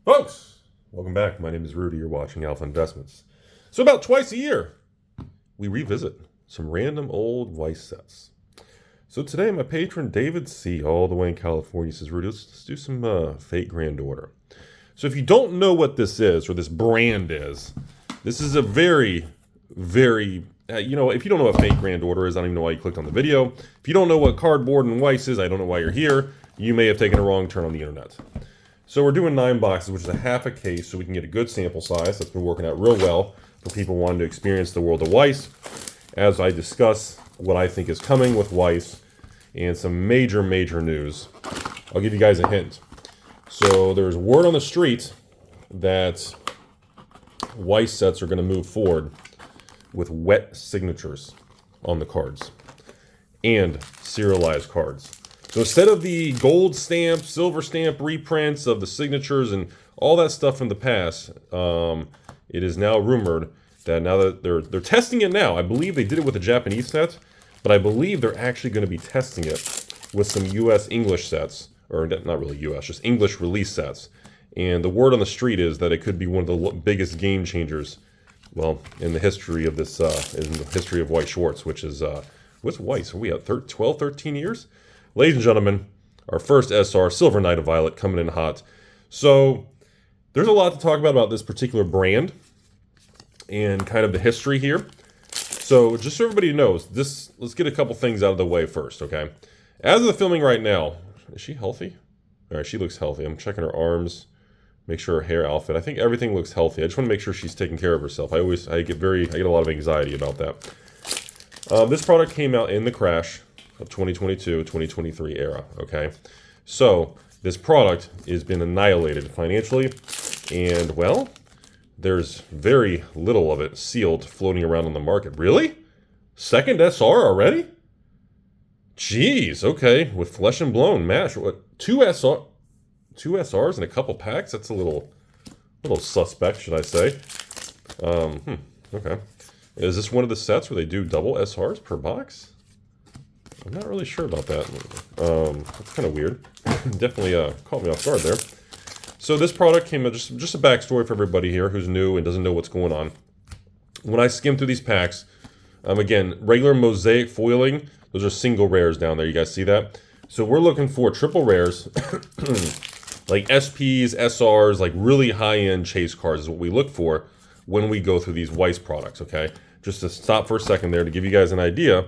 Folks, welcome back. My name is Rudy. You're watching Alpha Investments. So about twice a year, we revisit some random old Weiss sets. So today, my patron David C., all the way in California, says, Rudy, let's do some Fate Grand Order. So if you don't know what this is, or this brand is, this is a very, very, if you don't know what Fate Grand Order is, I don't even know why you clicked on the video. If you don't know what cardboard and Weiss is, I don't know why you're here. You may have taken a wrong turn on the internet. So we're doing 9 boxes, which is a half a case, so we can get a good sample size. That's been working out real well for people wanting to experience the world of Weiss, as I discuss what I think is coming with Weiss and some major, major news. I'll give you guys a hint. So there's word on the street that Weiss sets are going to move forward with wet signatures on the cards and serialized cards. So instead of the gold stamp, silver stamp reprints of the signatures and all that stuff from the past, it is now rumored that now that they're testing it now. I believe they did it with a Japanese set, but I believe they're actually going to be testing it with some U.S. English sets, or not really U.S., just English release sets. And the word on the street is that it could be one of the biggest game changers, well, in the history of this, in the history of Weiss Schwarz, which is, what's Weiss? Are we at 12, 13 years? Ladies and gentlemen, our first SR, Silver Knight of Violet, coming in hot. So there's a lot to talk about this particular brand and kind of the history here. So just so everybody knows, let's get a couple things out of the way first, okay? As of the filming right now, is she healthy? All right, she looks healthy. I'm checking her arms, make sure her hair outfit. I think everything looks healthy. I just want to make sure she's taking care of herself. I get a lot of anxiety about that. This product came out in the crash of 2022-2023 era, okay? So this product has been annihilated financially, and well, there's very little of it sealed floating around on the market. Really? Second SR already? Jeez, okay, with flesh and blown mash. What, two SRs and a couple packs? That's a little suspect, should I say. Okay. Is this one of the sets where they do double SRs per box? I'm not really sure about that. That's kind of weird. Definitely caught me off guard there. So this product came out, just a backstory for everybody here who's new and doesn't know what's going on. When I skim through these packs, again, regular mosaic foiling, those are single rares down there. You guys see that? So we're looking for triple rares, like SPs, SRs, like really high-end chase cards is what we look for when we go through these Weiss products, okay? Just to stop for a second there to give you guys an idea.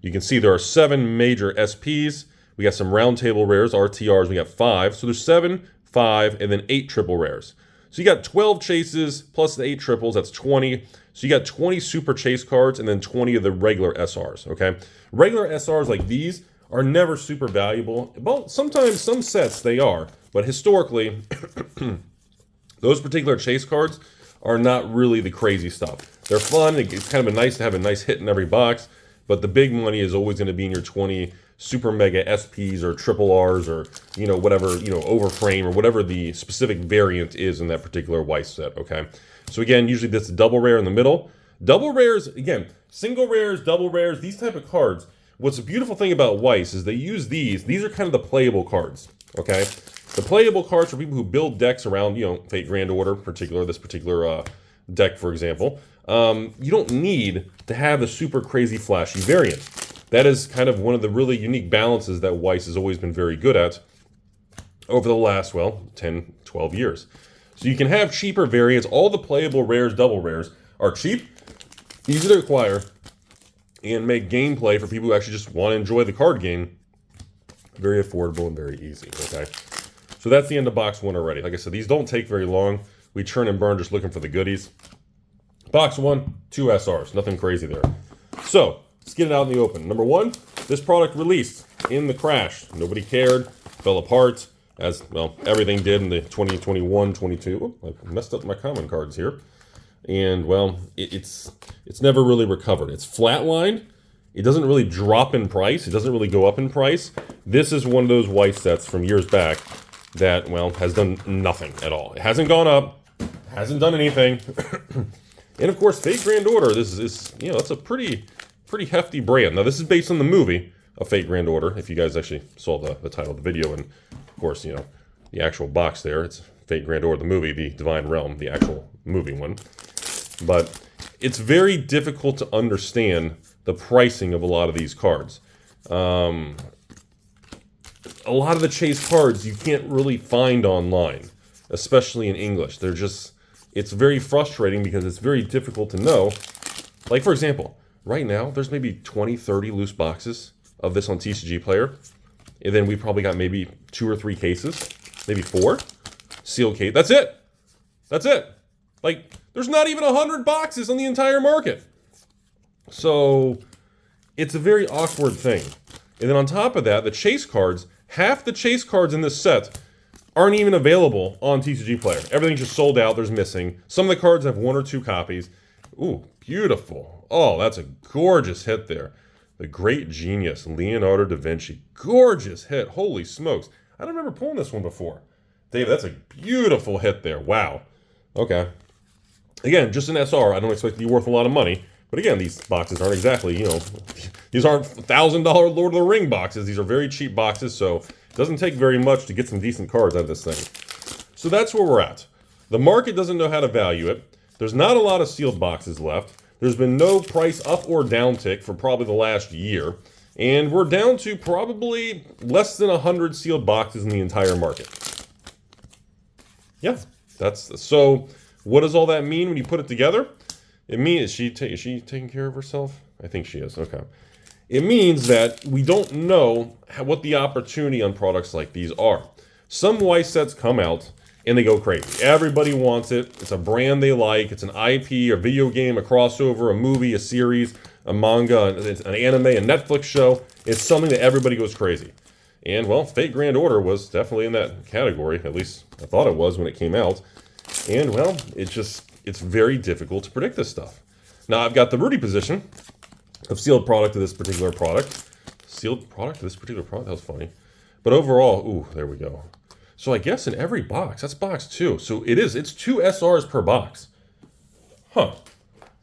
You can see there are 7 major SPs. We got some round table rares, RTRs, we got 5. So there's 7, 5, and then 8 triple rares. So you got 12 chases plus the 8 triples, that's 20. So you got 20 super chase cards and then 20 of the regular SRs, okay? Regular SRs like these are never super valuable. Well, sometimes some sets they are, but historically, those particular chase cards are not really the crazy stuff. They're fun, it's kind of nice to have a nice hit in every box, but the big money is always going to be in your 20 super mega SPs or triple Rs or, whatever, overframe or whatever the specific variant is in that particular Weiss set, okay? So again, usually this is double rare in the middle. Double rares, again, single rares, double rares, these type of cards. What's a beautiful thing about Weiss is they use these are kind of the playable cards, okay? The playable cards for people who build decks around, Fate Grand Order, this particular deck, for example. You don't need to have the super crazy flashy variant. That is kind of one of the really unique balances that Weiss has always been very good at over the last, 10, 12 years. So you can have cheaper variants. All the playable rares, double rares, are cheap, easy to acquire, and make gameplay for people who actually just want to enjoy the card game very affordable and very easy, okay? So that's the end of box 1 already. Like I said, these don't take very long. We churn and burn just looking for the goodies. Box 1, 2 SRs, nothing crazy there. So, let's get it out in the open. Number 1, this product released in the crash. Nobody cared, fell apart, as, everything did in the 2021, 22. I messed up my common cards here. And, it's never really recovered. It's flatlined. It doesn't really drop in price. It doesn't really go up in price. This is one of those Weiss sets from years back that, has done nothing at all. It hasn't gone up, hasn't done anything. And of course, Fate Grand Order, this is that's a pretty hefty brand. Now, this is based on the movie of Fate Grand Order, if you guys actually saw the title of the video, and of course, the actual box there. It's Fate Grand Order, the movie, the Divine Realm, the actual movie one. But it's very difficult to understand the pricing of a lot of these cards. A lot of the chase cards you can't really find online, especially in English. It's very frustrating because it's very difficult to know. Like, for example, right now, there's maybe 20, 30 loose boxes of this on TCG Player. And then we probably got maybe 2 or 3 cases, maybe 4 sealed case. That's it. That's it. Like, there's not even 100 boxes on the entire market. So it's a very awkward thing. And then on top of that, the chase cards, half the chase cards in this set aren't even available on TCG Player. Everything's just sold out. There's missing. Some of the cards have 1 or 2 copies. Ooh, beautiful. Oh, that's a gorgeous hit there. The Great Genius, Leonardo da Vinci. Gorgeous hit. Holy smokes. I don't remember pulling this one before. Dave, that's a beautiful hit there. Wow. Okay. Again, just an SR. I don't expect it to be worth a lot of money. But again, these boxes aren't exactly, these aren't $1,000 Lord of the Ring boxes. These are very cheap boxes, so it doesn't take very much to get some decent cards out of this thing. So that's where we're at. The market doesn't know how to value it. There's not a lot of sealed boxes left. There's been no price up or down tick for probably the last year. And we're down to probably less than 100 sealed boxes in the entire market. Yeah, so what does all that mean when you put it together? It means, is she taking care of herself? I think she is, okay. It means that we don't know what the opportunity on products like these are. Some Weiss sets come out and they go crazy. Everybody wants it. It's a brand they like. It's an IP, a video game, a crossover, a movie, a series, a manga, an anime, a Netflix show. It's something that everybody goes crazy. And, well, Fate Grand Order was definitely in that category. At least I thought it was when it came out. And, well, it's very difficult to predict this stuff. Now, I've got the Rudy position of sealed product of this particular product. Sealed product of this particular product? That was funny. But overall, ooh, there we go. So I guess in every box, that's box 2. So it's 2 SRs per box. Huh.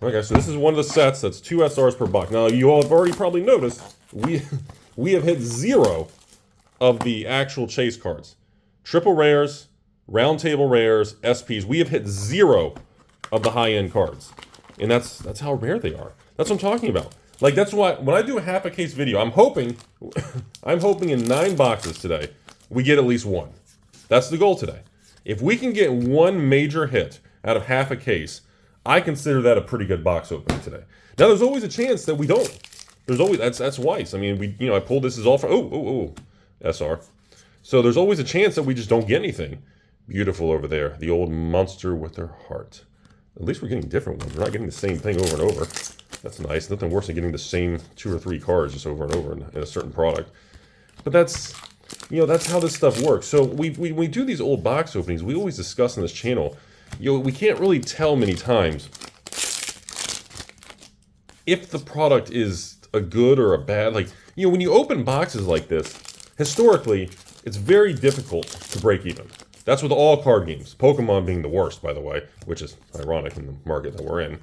Okay, so this is one of the sets that's 2 SRs per box. Now, you all have already probably noticed, we have hit 0 of the actual chase cards. Triple rares, round table rares, SPs. We have hit 0 of the high-end cards. And that's how rare they are. That's what I'm talking about. Like, that's why when I do a half a case video, I'm hoping in 9 boxes today, we get at least 1. That's the goal today. If we can get 1 major hit out of half a case, I consider that a pretty good box opening today. Now, there's always a chance that we don't. There's always, that's Weiss. I mean, I pulled this as all for, SR. So there's always a chance that we just don't get anything. Beautiful over there. The old monster with her heart. At least we're getting different ones. We're not getting the same thing over and over. That's nice. Nothing worse than getting the same 2 or 3 cards just over and over in a certain product. But that's how this stuff works. So we do these old box openings. We always discuss on this channel, we can't really tell many times if the product is a good or a bad. Like, when you open boxes like this, historically, it's very difficult to break even. That's with all card games. Pokemon being the worst, by the way, which is ironic in the market that we're in.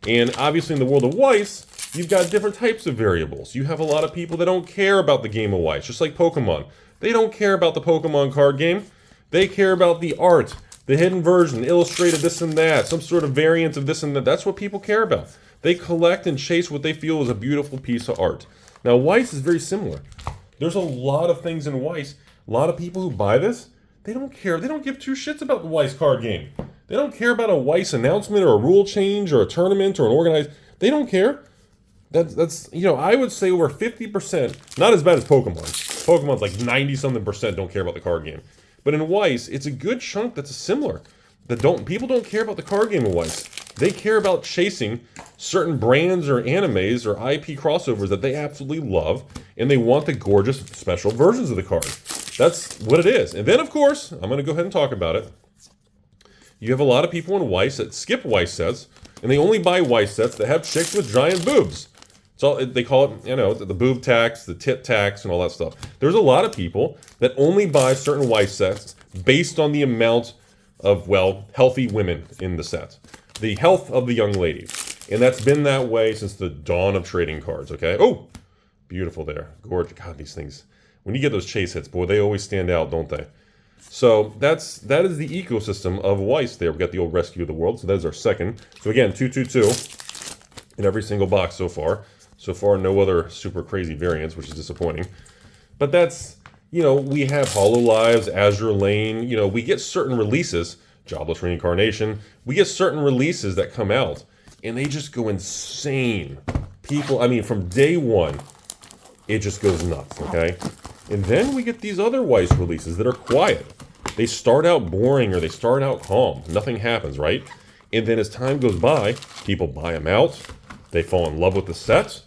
And obviously in the world of Weiss, you've got different types of variables. You have a lot of people that don't care about the game of Weiss, just like Pokemon. They don't care about the Pokemon card game. They care about the art, the hidden version, illustrated this and that, some sort of variant of this and that. That's what people care about. They collect and chase what they feel is a beautiful piece of art. Now, Weiss is very similar. There's a lot of things in Weiss. A lot of people who buy this, they don't care. They don't give 2 shits about the Weiss card game. They don't care about a Weiss announcement or a rule change or a tournament or an organized. They don't care. That's I would say over 50%, not as bad as Pokemon. Pokemon's like 90-something% don't care about the card game. But in Weiss, it's a good chunk that's similar. People don't care about the card game of Weiss. They care about chasing certain brands or animes or IP crossovers that they absolutely love, and they want the gorgeous special versions of the card. That's what it is. And then, of course, I'm going to go ahead and talk about it. You have a lot of people in Weiss that skip Weiss sets, and they only buy Weiss sets that have chicks with giant boobs. So they call it, the boob tax, the tit tax, and all that stuff. There's a lot of people that only buy certain Weiss sets based on the amount of, healthy women in the set. The health of the young ladies. And that's been that way since the dawn of trading cards, okay? Oh, beautiful there. Gorgeous. God, these things. When you get those chase hits, boy, they always stand out, don't they? So that is the ecosystem of Weiss there. We've got the old Rescue of the World, so that is our second. So again, 222 in every single box so far. So far, no other super crazy variants, which is disappointing. But that's, you know, we have HoloLives, Azure Lane, you know, we get certain releases, Jobless Reincarnation, we get certain releases that come out, and they just go insane. People, I mean, from day one, it just goes nuts, okay? And then we get these other Weiss releases that are quiet. They start out boring or they start out calm. Nothing happens, right? And then as time goes by, people buy them out. They fall in love with the sets.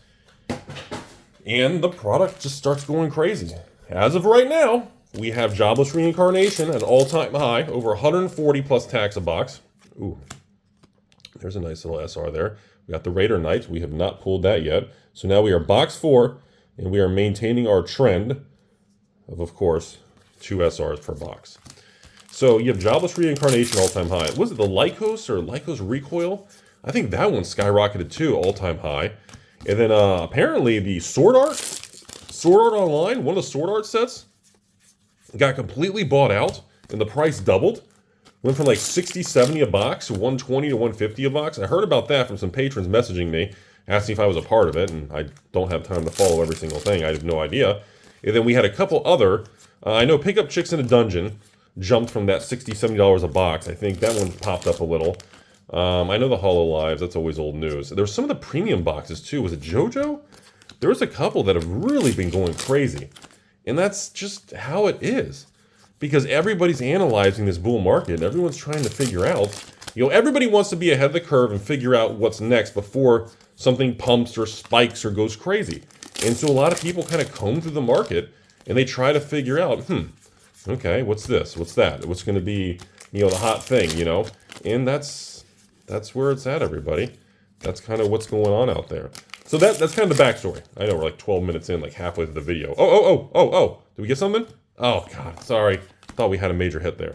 And the product just starts going crazy. As of right now, we have Jobless Reincarnation at an all-time high, over 140 plus tax a box. Ooh, there's a nice little SR there. We got the Raider Knight. We have not pulled that yet. So now we are box 4, and we are maintaining our trend of course, 2 SRs per box. So you have Jobless Reincarnation all-time high. Was it the Lycos or Lycos Recoil? I think that one skyrocketed too, all-time high. And then apparently the Sword Art Online, one of the Sword Art sets, got completely bought out and the price doubled. Went from like 60, 70 a box to 120 to 150 a box. I heard about that from some patrons messaging me, asking if I was a part of it, and I don't have time to follow every single thing. I have no idea. And then we had a couple other, I know Pick Up Chicks in a Dungeon jumped from that $60, $70 a box. I think that one popped up a little. I know the HoloLives, that's always old news. There's some of the premium boxes too. Was it JoJo? There was a couple that have really been going crazy. And that's just how it is. Because everybody's analyzing this bull market and everyone's trying to figure out, you know, everybody wants to be ahead of the curve and figure out what's next before something pumps or spikes or goes crazy. And so a lot of people kind of comb through the market and they try to figure out, okay, what's this? What's that? What's going to be, you know, the hot thing, you know? And that's where it's at, everybody. That's kind of what's going on out there. So that's kind of the backstory. I know we're like 12 minutes in, like halfway through the video. Oh. Did we get something? Oh, God, sorry. Thought we had a major hit there.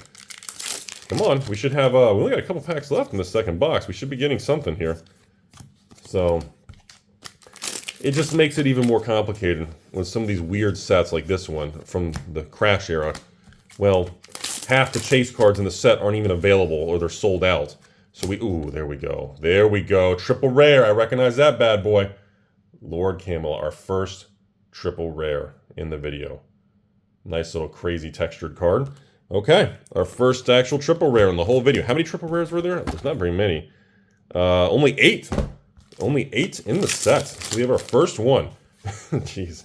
Come on, we should have, we only got a couple packs left in the second box. We should be getting something here. So, it just makes it even more complicated when some of these weird sets like this one from the Crash era, well, half the chase cards in the set aren't even available or they're sold out. So ooh, there we go. There we go. Triple rare. I recognize that bad boy. Lord Camel, our first triple rare in the video. Nice little crazy textured card. Okay, our first actual triple rare in the whole video. How many triple rares were there? There's not very many. Only 8. Only 8 in the set. So we have our first one. Jeez.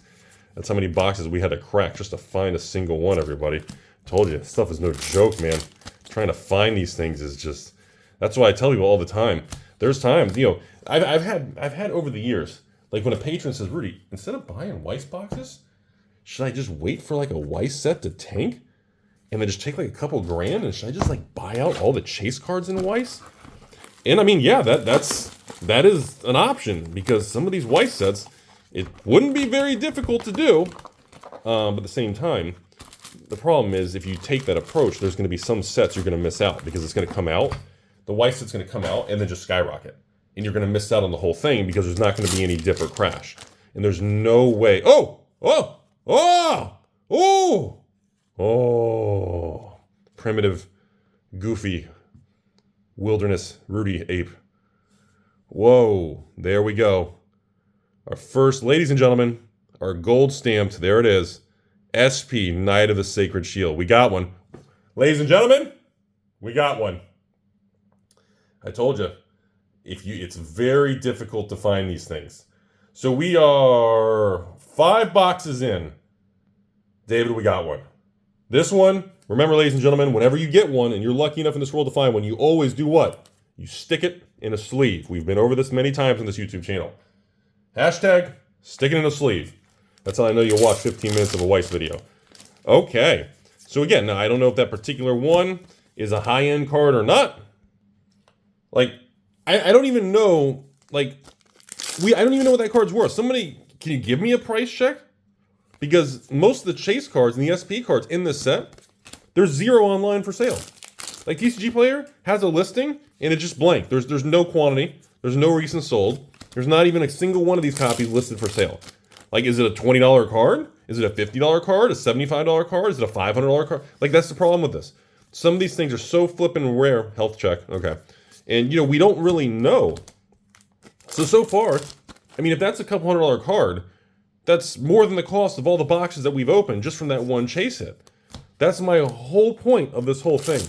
That's how many boxes we had to crack just to find a single one, everybody. Told you, this stuff is no joke, man. Trying to find these things is just... That's why I tell people all the time. There's times, you know, I've had over the years, like when a patron says, Rudy, instead of buying Weiss boxes, should I just wait for like a Weiss set to tank? And then just take like a couple grand? And should I just like buy out all the chase cards in Weiss? And I mean, yeah, that is an option because some of these Weiss sets, it wouldn't be very difficult to do. But at the same time, the problem is if you take that approach, there's going to be some sets you're going to miss out because it's going to come out. The Weiss set's going to come out and then just skyrocket. And you're going to miss out on the whole thing because there's not going to be any dip or crash. And there's no way. Primitive, goofy, wilderness Rudy ape. Whoa, there we go. Our first, ladies and gentlemen, our gold stamped, there it is. SP, Knight of the Sacred Shield. We got one. Ladies and gentlemen, we got one. I told you, it's very difficult to find these things. So we are 5 boxes in. David, we got one. This one, remember, ladies and gentlemen, whenever you get one and you're lucky enough in this world to find one, you always do what? You stick it in a sleeve. We've been over this many times on this YouTube channel. Hashtag, stick it in a sleeve. That's how I know you'll watch 15 minutes of a Weiss video. Okay. So again, now I don't know if that particular one is a high-end card or not. Like, I don't even know, like, I don't even know what that card's worth. Somebody, can you give me a price check? Because most of the chase cards and the SP cards in this set, there's 0 online for sale. Like, TCG Player has a listing, and it's just blank. There's no quantity. There's no recent sold. There's not even a single one of these copies listed for sale. Like, is it a $20 card? Is it a $50 card, a $75 card? Is it a $500 card? Like, that's the problem with this. Some of these things are so flippin' rare. Health check, okay. And, we don't really know. So far, I mean, if that's a couple $100 card, that's more than the cost of all the boxes that we've opened just from that one chase hit. That's my whole point of this whole thing.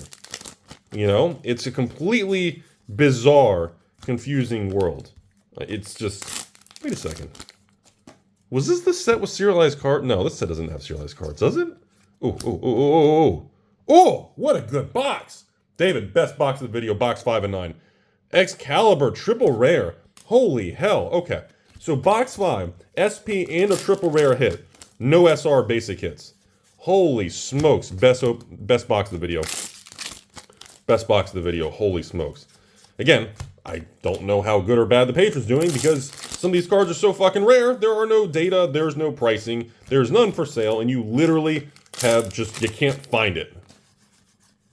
It's a completely bizarre, confusing world. It's just, wait a second. Was this the set with serialized cards? No, this set doesn't have serialized cards, does it? Oh, what a good box. David, best box of the video, box 5 and 9. Excalibur, triple rare. Holy hell, okay. So box 5, SP and a triple rare hit. No SR basic hits. Holy smokes, best box of the video. Best box of the video, holy smokes. Again, I don't know how good or bad the patron's doing because some of these cards are so fucking rare. There are no data, there's no pricing, there's none for sale, and you literally you can't find it.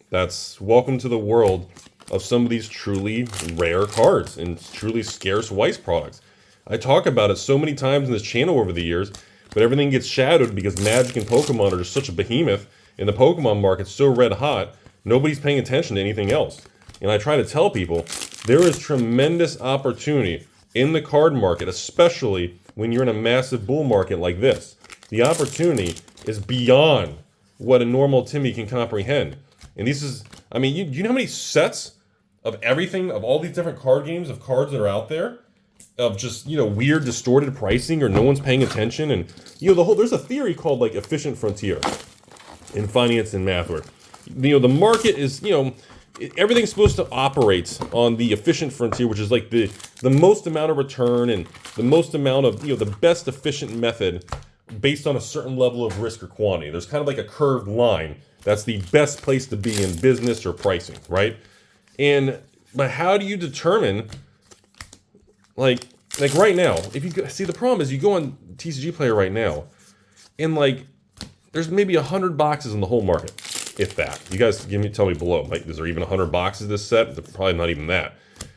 That's welcome to the world of some of these truly rare cards and truly scarce Weiss products. I talk about it so many times in this channel over the years, but everything gets shadowed because Magic and Pokemon are just such a behemoth, and the Pokemon market's so red hot, nobody's paying attention to anything else. And I try to tell people, there is tremendous opportunity in the card market, especially when you're in a massive bull market like this. The opportunity is beyond what a normal Timmy can comprehend. And this is, I mean, you know how many sets of everything, of all these different card games, of cards that are out there? Of just, weird, distorted pricing, or no one's paying attention. And, there's a theory called, like, efficient frontier in finance and math, where, the market is, everything's supposed to operate on the efficient frontier, which is like the most amount of return and the most amount of, the best efficient method based on a certain level of risk or quantity. There's kind of like a curved line. That's the best place to be in business or pricing, right? But how do you determine, like right now, if you see, the problem is you go on TCG Player right now, and there's maybe 100 boxes in the whole market, if that. You guys tell me below, is there even 100 boxes in this set? Probably not even that.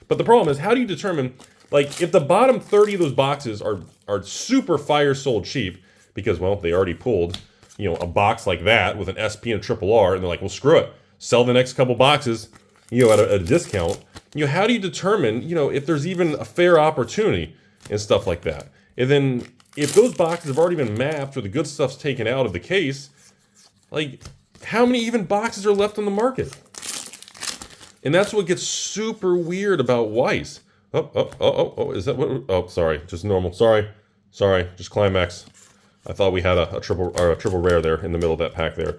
But the problem is, how do you determine, if the bottom 30 of those boxes are super fire sold cheap, because, well, they already pulled, a box like that with an SP and a triple R, and they're like, well, screw it, sell the next couple boxes, at a discount. How do you determine, if there's even a fair opportunity and stuff like that? And then, if those boxes have already been mapped or the good stuff's taken out of the case, how many even boxes are left on the market? And that's what gets super weird about Weiss. Is that what? Oh, sorry, just normal. Sorry, just Climax. I thought we had a triple rare there in the middle of that pack there.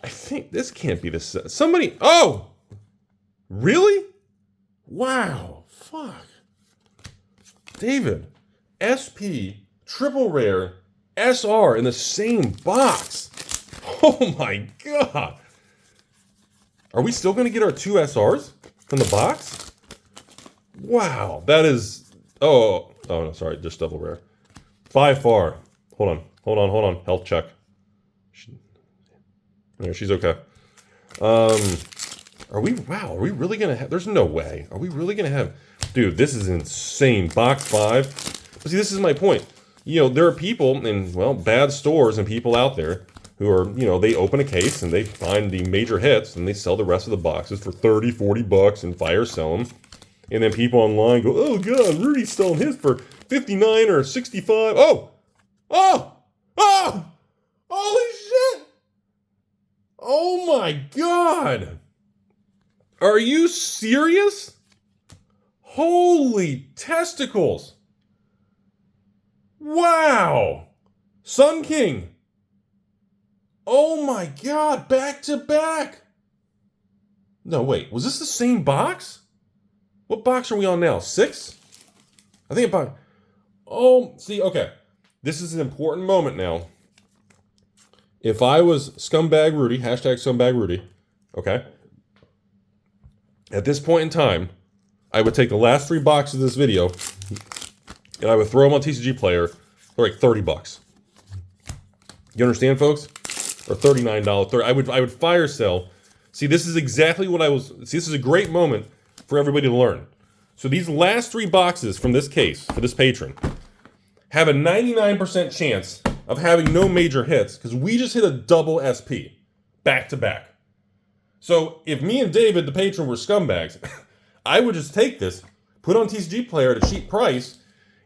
I think this can't be the set. Somebody, really? Wow, fuck. David, SP, triple rare, SR in the same box. Oh my god. Are we still going to get our 2 SRs from the box? Wow, that is... Oh no, sorry, just double rare. By far. Hold on. Health check. Yeah, she's okay. Are we really going to have... There's no way. Are we really going to have... Dude, this is insane. Box 5. But see, this is my point. There are people in, bad stores and people out there who are, they open a case and they find the major hits and they sell the rest of the boxes for 30, 40 bucks and fire sell them. And then people online go, oh god, Rudy's selling his for 59 or 65. Holy shit. Oh my god. Are you serious? Holy testicles. Wow. Sun King. Oh my god, back to back. No, wait, was this the same box? What box are we on now? 6? I think about... Oh, see, okay. This is an important moment now. If I was Scumbag Rudy, hashtag Scumbag Rudy, okay? At this point in time, I would take the last 3 boxes of this video and I would throw them on TCG Player for like 30 bucks. You understand, folks? Or $39. I would fire sell. See, this is exactly what I was... See, this is a great moment for everybody to learn. So these last 3 boxes from this case, for this patron, have a 99% chance of having no major hits because we just hit a double SP back to back. So if me and David, the patron, were scumbags, I would just take this, put on TCG Player at a cheap price,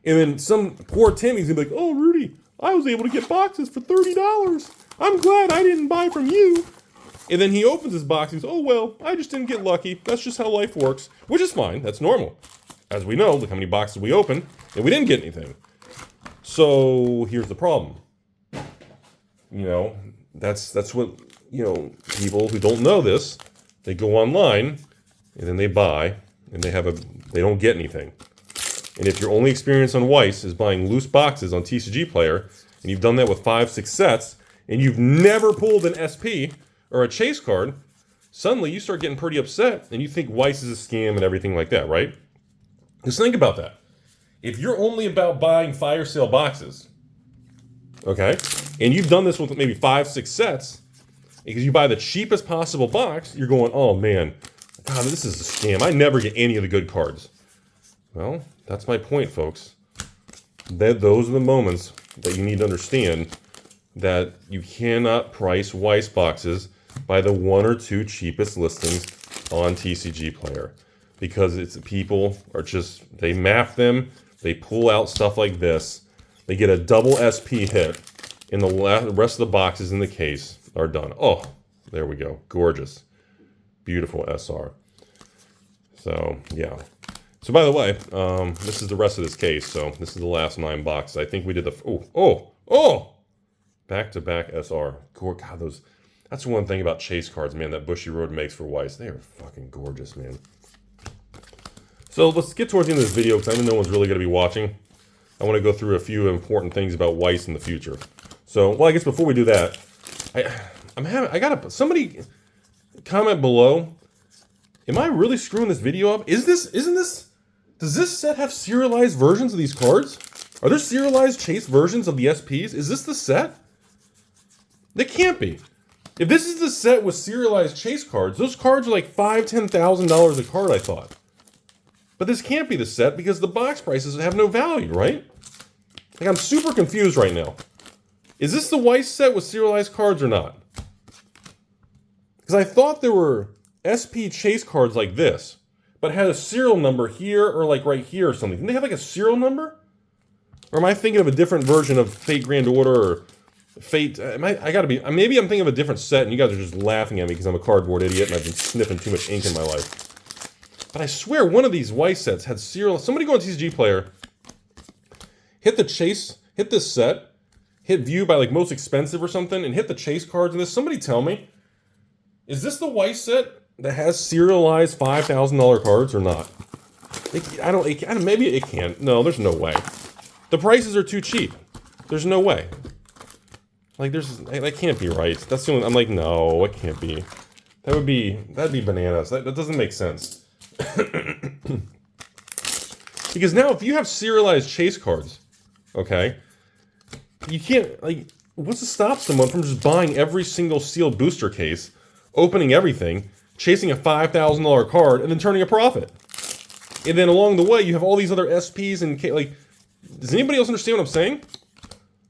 and then some poor Timmy's gonna be like, oh, Rudy, I was able to get boxes for $30. I'm glad I didn't buy from you. And then he opens his box and says, oh, well, I just didn't get lucky. That's just how life works, which is fine. That's normal. As we know, look how many boxes we opened, and we didn't get anything. So here's the problem. You know, that's what, you know, people who don't know this, they go online and then they buy and they don't get anything. And if your only experience on Weiss is buying loose boxes on TCG Player, and you've done that with 5-6 sets, and you've never pulled an SP or a chase card, suddenly you start getting pretty upset and you think Weiss is a scam and everything like that, right? Just think about that. If you're only about buying fire sale boxes, okay, and you've done this with maybe 5-6 sets, because you buy the cheapest possible box, you're going, oh man, God, this is a scam. I never get any of the good cards. Well, that's my point, folks. Those are the moments that you need to understand that you cannot price Weiss boxes by the 1 or 2 cheapest listings on TCG Player. Because it's people are just, they map them, they pull out stuff like this, they get a double SP hit, and the rest of the boxes in the case are done. Oh, there we go. Gorgeous. Beautiful SR. So, yeah. So, by the way, this is the rest of this case. So, this is the last 9 boxes. I think we did the... Back-to-back SR. God, that's one thing about chase cards, man, that Bushy Road makes for Weiss. They are fucking gorgeous, man. So, let's get towards the end of this video, because I know no one's really going to be watching. I want to go through a few important things about Weiss in the future. So, well, I guess before we do that, somebody comment below. Am I really screwing this video up? Does this set have serialized versions of these cards? Are there serialized chase versions of the SPs? Is this the set? They can't be. If this is the set with serialized chase cards, those cards are like $5,000, $10,000 a card, I thought. But this can't be the set because the box prices have no value, right? Like, I'm super confused right now. Is this the Weiss set with serialized cards or not? Because I thought there were SP chase cards like this, but had a serial number here or like right here or something. Didn't they have like a serial number? Or am I thinking of a different version of Fate Grand Order or Fate? Maybe I'm thinking of a different set and you guys are just laughing at me because I'm a cardboard idiot and I've been sniffing too much ink in my life. But I swear one of these Weiss sets had serial. Somebody go on TCG Player, hit the chase, hit this set, hit view by like most expensive or something, and hit the chase cards in this. Somebody tell me, is this the Weiss set that has serialized $5,000 cards or not? Maybe it can't. No, there's no way. The prices are too cheap. There's no way. Like, that can't be right. That's the only, I'm like, no, it can't be. That'd be bananas. That doesn't make sense. Because now if you have serialized chase cards, okay, you can't, like, what's to stop someone from just buying every single sealed booster case, opening everything, chasing a $5,000 card, and then turning a profit? And then along the way, you have all these other SPs and, like, does anybody else understand what I'm saying?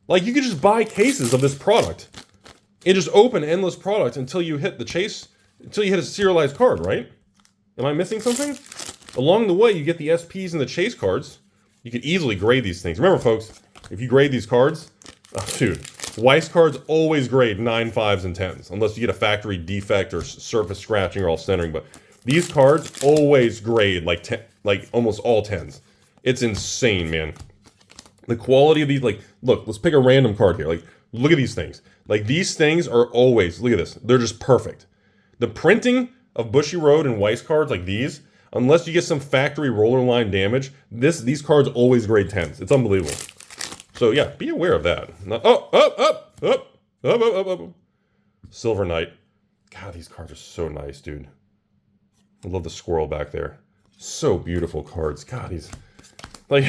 Like, you could just buy cases of this product and just open endless products until you hit the chase, until you hit a serialized card, right? Am I missing something? Along the way, you get the SPs and the chase cards. You could easily grade these things. Remember, folks, if you grade these cards, oh, dude, Weiss cards always grade 9, 5s, and 10s, unless you get a factory defect or surface scratching or all centering. But these cards always grade like almost all 10s. It's insane, man. The quality of these, like, look, let's pick a random card here. Like, look at these things. Like, these things are always, look at this. They're just perfect. The printing of Bushy Road and Weiss cards like these, unless you get some factory roller line damage, these cards always grade 10s. It's unbelievable. So, yeah, be aware of that. Up. Silver Knight. God, these cards are so nice, dude. I love the squirrel back there. So beautiful cards. God, he's... Like,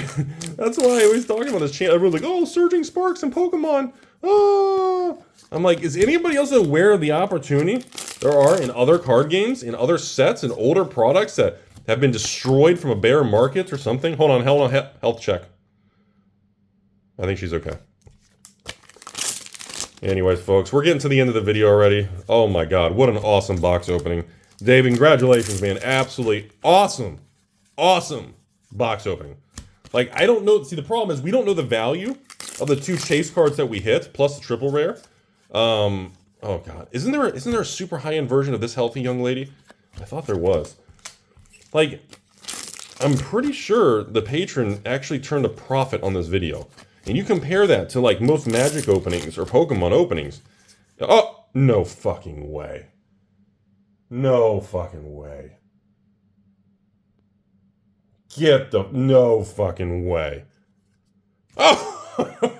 that's why I always talk about this channel. Everyone's like, oh, Surging Sparks and Pokemon. Oh. I'm like, is anybody else aware of the opportunity there are in other card games, in other sets, and older products that have been destroyed from a bear market or something? Hold on, health check. I think she's okay. Anyways, folks, we're getting to the end of the video already. Oh my god, what an awesome box opening. Dave, congratulations, man. Absolutely awesome. Awesome box opening. Like, I don't know. See, the problem is we don't know the value of the 2 chase cards that we hit, plus the triple rare. Oh god. Isn't there a super high-end version of this healthy young lady? I thought there was. Like, I'm pretty sure the patron actually turned a profit on this video. And you compare that to, like, most Magic openings or Pokemon openings. Oh, no fucking way. No fucking way. No fucking way. Oh!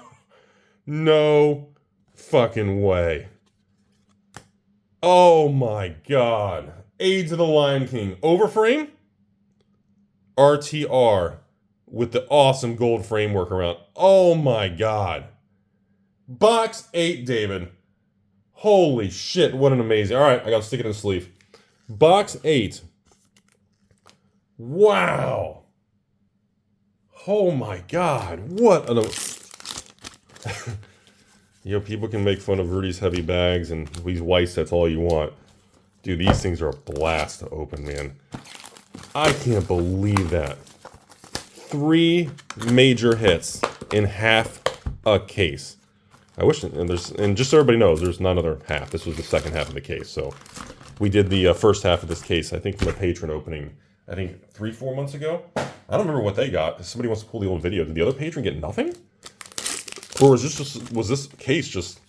No fucking way. Oh my god. Aids of the Lion King. Overframe? RTR. With the awesome gold framework around. Oh my god. Box 8, David. Holy shit, what an amazing... Alright, I gotta stick it in the sleeve. Box 8. Wow. Oh my god, what an... You know, people can make fun of Rudy's heavy bags and these white sets all you want. Dude, these things are a blast to open, man. I can't believe that. 3 major hits in half a case. I wish, and just so everybody knows, there's not another half. This was the second half of the case. So we did the first half of this case, I think, from a patron opening, I think 3-4 months ago. I don't remember what they got. If somebody wants to pull the old video, did the other patron get nothing? Or was this case just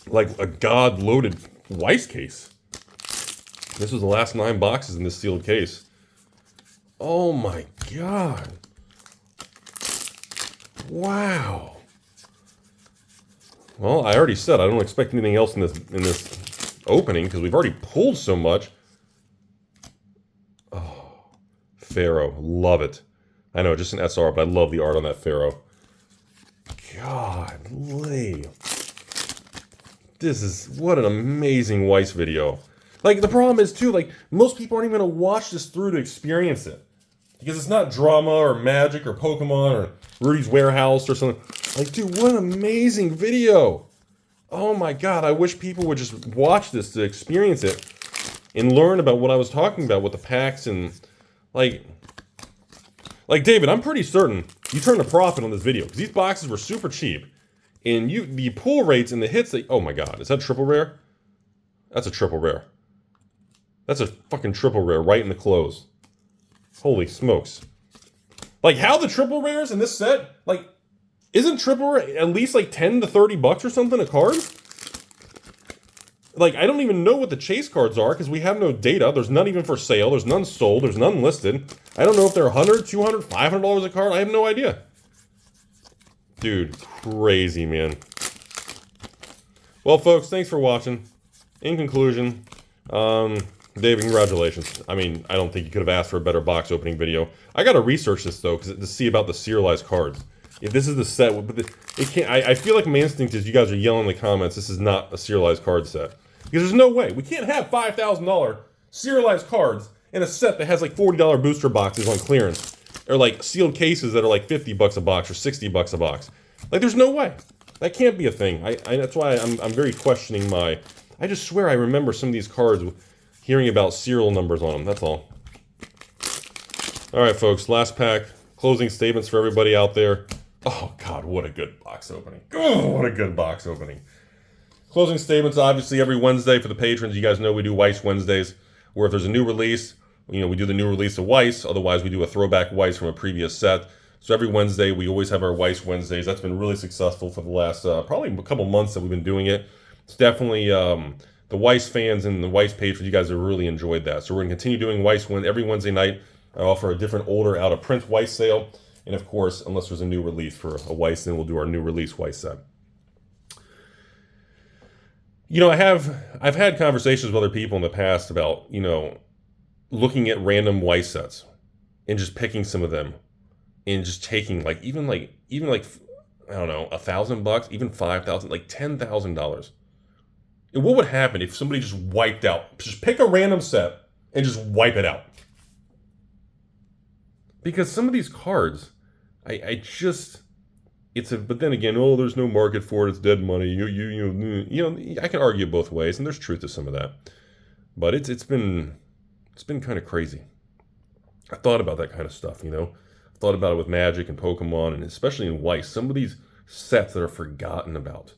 like a god-loaded Weiss case? This was the last 9 boxes in this sealed case. Oh my god. Wow. Well, I already said I don't expect anything else in this opening because we've already pulled so much. Oh, Pharaoh, love it. I know, just an SR, but I love the art on that Pharaoh. Godly. This is, what an amazing Weiss video. Like, the problem is, too, like, most people aren't even going to watch this through to experience it. Because it's not drama or Magic or Pokemon or Rudy's Warehouse or something. Like, dude, what an amazing video. Oh my god, I wish people would just watch this to experience it and learn about what I was talking about with the packs and, like David, I'm pretty certain you turned a profit on this video because these boxes were super cheap. And the pull rates and the hits that, oh my god, is that triple rare? That's a triple rare. That's a fucking triple rare right in the close. Holy smokes. Like, how the triple rares in this set, like, isn't triple rare at least like 10 to 30 bucks or something a card? Like, I don't even know what the chase cards are because we have no data. There's none even for sale. There's none sold. There's none listed. I don't know if they're $100, $200, $500 a card. I have no idea. Dude, crazy, man. Well, folks, thanks for watching. In conclusion, Dave, congratulations. I mean, I don't think you could have asked for a better box opening video. I gotta research this, though, to see about the serialized cards. If this is the set, it can't. I feel like my instinct is you guys are yelling in the comments, this is not a serialized card set. Because there's no way. We can't have $5,000 serialized cards in a set that has like $40 booster boxes on clearance. Or like sealed cases that are like 50 bucks a box or 60 bucks a box. Like, there's no way. That can't be a thing. That's why I'm very questioning my... I just swear I remember some of these cards hearing about serial numbers on them. That's all. Alright, folks. Last pack. Closing statements for everybody out there. Oh, God. What a good box opening. Oh, what a good box opening. Closing statements, obviously, every Wednesday for the patrons. You guys know we do Weiss Wednesdays, where if there's a new release, you know, we do the new release of Weiss. Otherwise, we do a throwback Weiss from a previous set. So every Wednesday, we always have our Weiss Wednesdays. That's been really successful for the last probably a couple months that we've been doing it. It's definitely the Weiss fans and the Weiss patrons, you guys have really enjoyed that. So we're going to continue doing Weiss every Wednesday night. I offer a different older out-of-print Weiss sale. And of course, unless there's a new release for a Weiss, then we'll do our new release Weiss set. You know, I've had conversations with other people in the past about, you know, looking at random Weiss sets and just picking some of them and just taking even like I don't know, $1,000, even $5,000, like $10,000. And what would happen if somebody just wiped out, just pick a random set and just wipe it out? Because some of these cards, I just, but then again, oh, there's no market for it. It's dead money. I can argue both ways, and there's truth to some of that. But it's been kind of crazy. I thought about that kind of stuff, I thought about it with Magic and Pokemon, and especially in Weiss. Some of these sets that are forgotten about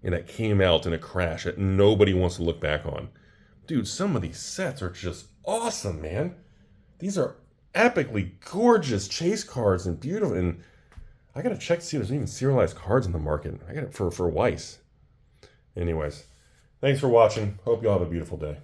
and that came out in a crash that nobody wants to look back on. Dude, some of these sets are just awesome, man. These are epically gorgeous chase cards and beautiful. And I gotta check to see if there's even serialized cards in the market. I got it for Weiss. Anyways, thanks for watching. Hope you all have a beautiful day.